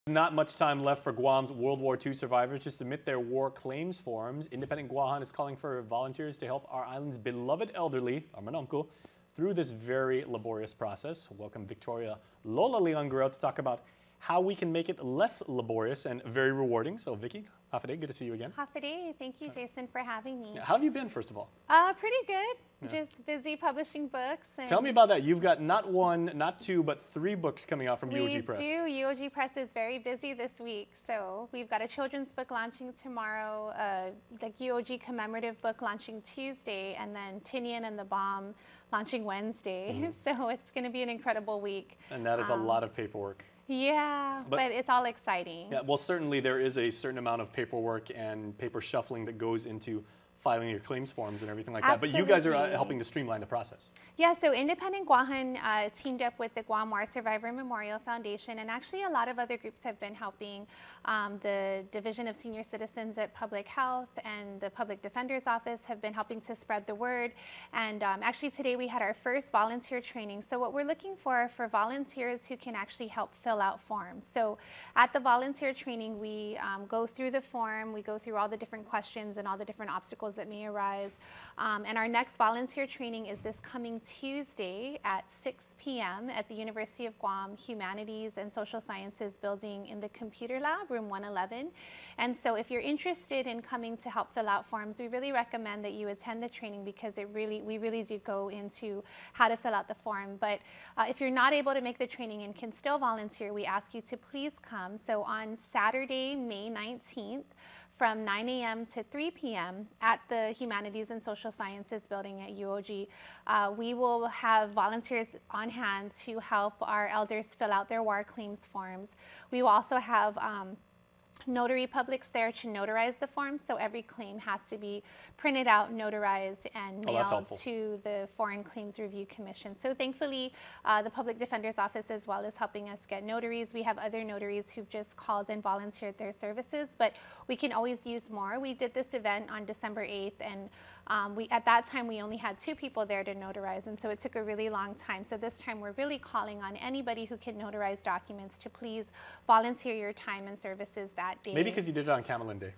Not much time left for Guam's World War II survivors to submit their war claims forms. Independent Guahan is calling for volunteers to help our island's beloved elderly, our manunko, through this very laborious process. Welcome Victoria Lola Leon Guerrero to talk about how we can make it less laborious and very rewarding. So Vicky, Hafaday, good to see you again. Hafaday, thank you Jason for having me. Yeah, how have you been, first of all? Pretty good. Yeah. Just busy publishing books. And tell me about that. You've got not one, not two, but 3 books coming out from UOG Press. We do. UOG Press is very busy this week. So we've got a children's book launching tomorrow, the UOG commemorative book launching Tuesday, and then Tinian and the Bomb launching Wednesday. So it's going to be an incredible week. And that is a lot of paperwork. Yeah, but it's all exciting. Yeah, well, certainly there is a certain amount of paperwork and paper shuffling that goes into filing your claims forms and everything like Absolutely. that. But you guys are helping to streamline the process. Yeah, so Independent Guahan teamed up with the Guam War Survivor Memorial Foundation, and actually a lot of other groups have been helping. The Division of Senior Citizens at Public Health and the Public Defender's Office have been helping to spread the word. And actually today we had our first volunteer training. So what we're looking for volunteers who can actually help fill out forms. So at the volunteer training, we go through the form, we go through all the different questions and all the different obstacles that may arise. And our next volunteer training is this coming Tuesday at 6 p.m. at the University of Guam Humanities and Social Sciences building in the computer lab, room 111. And so if you're interested in coming to help fill out forms, we really recommend that you attend the training because we really do go into how to fill out the form. But if you're not able to make the training and can still volunteer, we ask you to please come. So on Saturday, May 19th, from 9 a.m. to 3 p.m. at the Humanities and Social Sciences building at UOG. We will have volunteers on hand to help our elders fill out their war claims forms. We will also have notary publics there to notarize the forms, so every claim has to be printed out, notarized, and mailed to the Foreign Claims Review Commission. So thankfully, the Public Defender's Office as well is helping us get notaries. We have other notaries who've just called and volunteered their services, but we can always use more. We did this event on December 8th, and at that time we only had 2 people there to notarize, and so it took a really long time. So this time we're really calling on anybody who can notarize documents to please volunteer your time and services that day. Maybe because you did it on Camelin Day.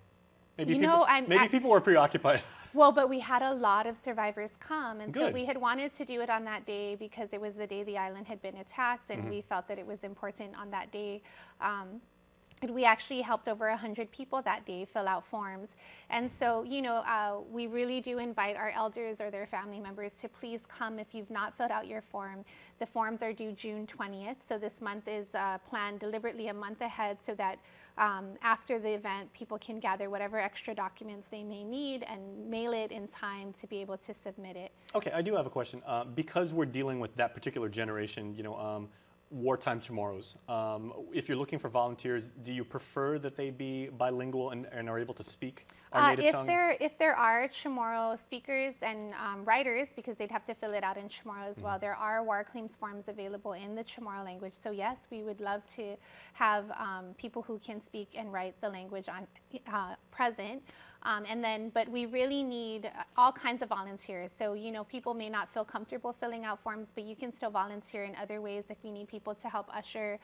Maybe, people were preoccupied. Well, but we had a lot of survivors come, and Good. So we had wanted to do it on that day because it was the day the island had been attacked, and we felt that it was important on that day. We actually helped over 100 people that day fill out forms. And so, we really do invite our elders or their family members to please come if you've not filled out your form. The forms are due June 20th. So this month is planned deliberately a month ahead so that after the event, people can gather whatever extra documents they may need and mail it in time to be able to submit it. Okay, I do have a question. Because we're dealing with that particular generation, wartime tomorrows. If you're looking for volunteers, do you prefer that they be bilingual and are able to speak our native tongue? If there are Chamorro speakers and writers, because they'd have to fill it out in Chamorro as well, there are war claims forms available in the Chamorro language. So yes, we would love to have people who can speak and write the language on present. But we really need all kinds of volunteers. So, people may not feel comfortable filling out forms, but you can still volunteer in other ways if you need people to help usher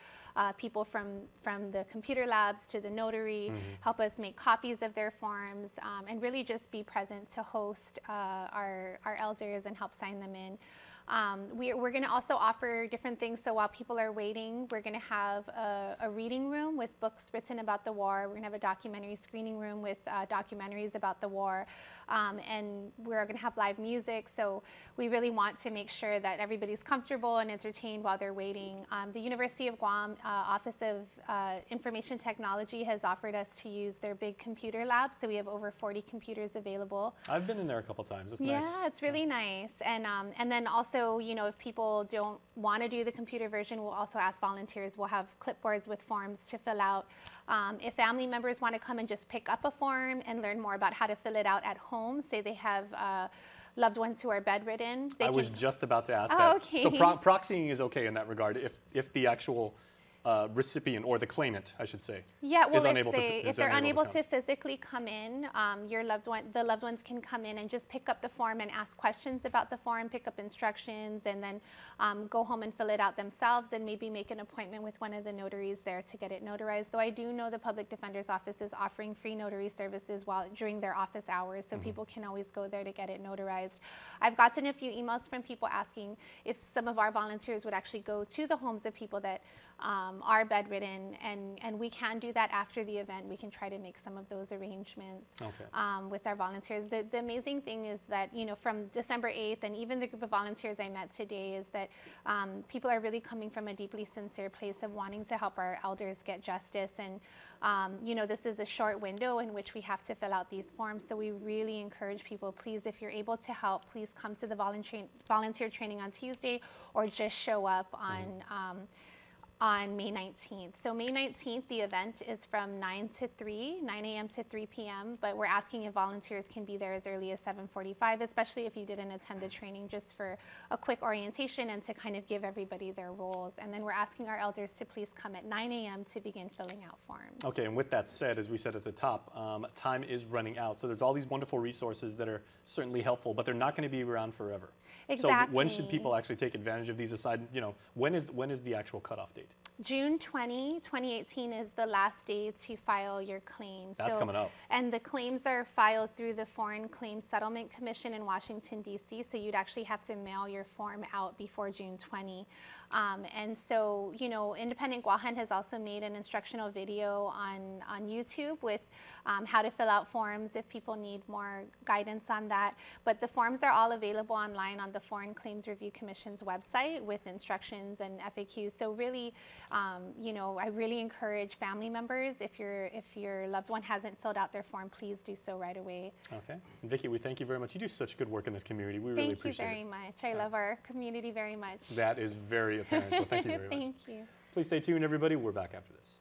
people from the computer labs to the notary, help us make copies of their forms, and really just be present to host our elders and help sign them in. We're going to also offer different things. So while people are waiting, we're going to have a reading room with books written about the war. We're going to have a documentary screening room with documentaries about the war. And we're going to have live music. So we really want to make sure that everybody's comfortable and entertained while they're waiting. The University of Guam Office of Information Technology has offered us to use their big computer lab. So we have over 40 computers available. I've been in there a couple times. It's nice. Yeah, it's really nice. And then also, if people don't want to do the computer version, we'll also ask volunteers. We'll have clipboards with forms to fill out. If family members want to come and just pick up a form and learn more about how to fill it out at home, say they have loved ones who are bedridden. I was just about to ask that. Okay. So proxying is okay in that regard if the actual recipient or the claimant, I should say, Yeah, well, is unable if is they're unable come. to physically come in, the loved ones can come in and just pick up the form and ask questions about the form, pick up instructions, and then go home and fill it out themselves, and maybe make an appointment with one of the notaries there to get it notarized. Though I do know the Public Defender's Office is offering free notary services during their office hours, so people can always go there to get it notarized. I've gotten a few emails from people asking if some of our volunteers would actually go to the homes of people that are bedridden, and we can do that after the event. We can try to make some of those arrangements with our volunteers. The amazing thing is that, from December 8th, and even the group of volunteers I met today, is that people are really coming from a deeply sincere place of wanting to help our elders get justice. And this is a short window in which we have to fill out these forms. So we really encourage people, please, if you're able to help, please come to the volunteer training on Tuesday, or just show up on May 19th. So May 19th, the event is from 9 a.m. to 3 p.m., but we're asking if volunteers can be there as early as 7:45, especially if you didn't attend the training, just for a quick orientation and to kind of give everybody their roles. And then we're asking our elders to please come at 9 a.m. to begin filling out forms. Okay, and with that said, as we said at the top, time is running out. So there's all these wonderful resources that are certainly helpful, but they're not going to be around forever. Exactly. So when should people actually take advantage of these? Aside, when is the actual cutoff date? June 20, 2018 is the last day to file your claims. That's coming up. And the claims are filed through the Foreign Claims Settlement Commission in Washington, D.C., so you'd actually have to mail your form out before June 20. And so, Independent Guahan has also made an instructional video on YouTube with how to fill out forms if people need more guidance on that. But the forms are all available online on the Foreign Claims Review Commission's website with instructions and FAQs. So really, I really encourage family members, if your loved one hasn't filled out their form, please do so right away. Okay. And Vicki, we thank you very much. You do such good work in this community. We really appreciate it. Thank you very much. I love our community very much. That is very apparent, so thank you very much. Thank you. Please stay tuned, everybody. We're back after this.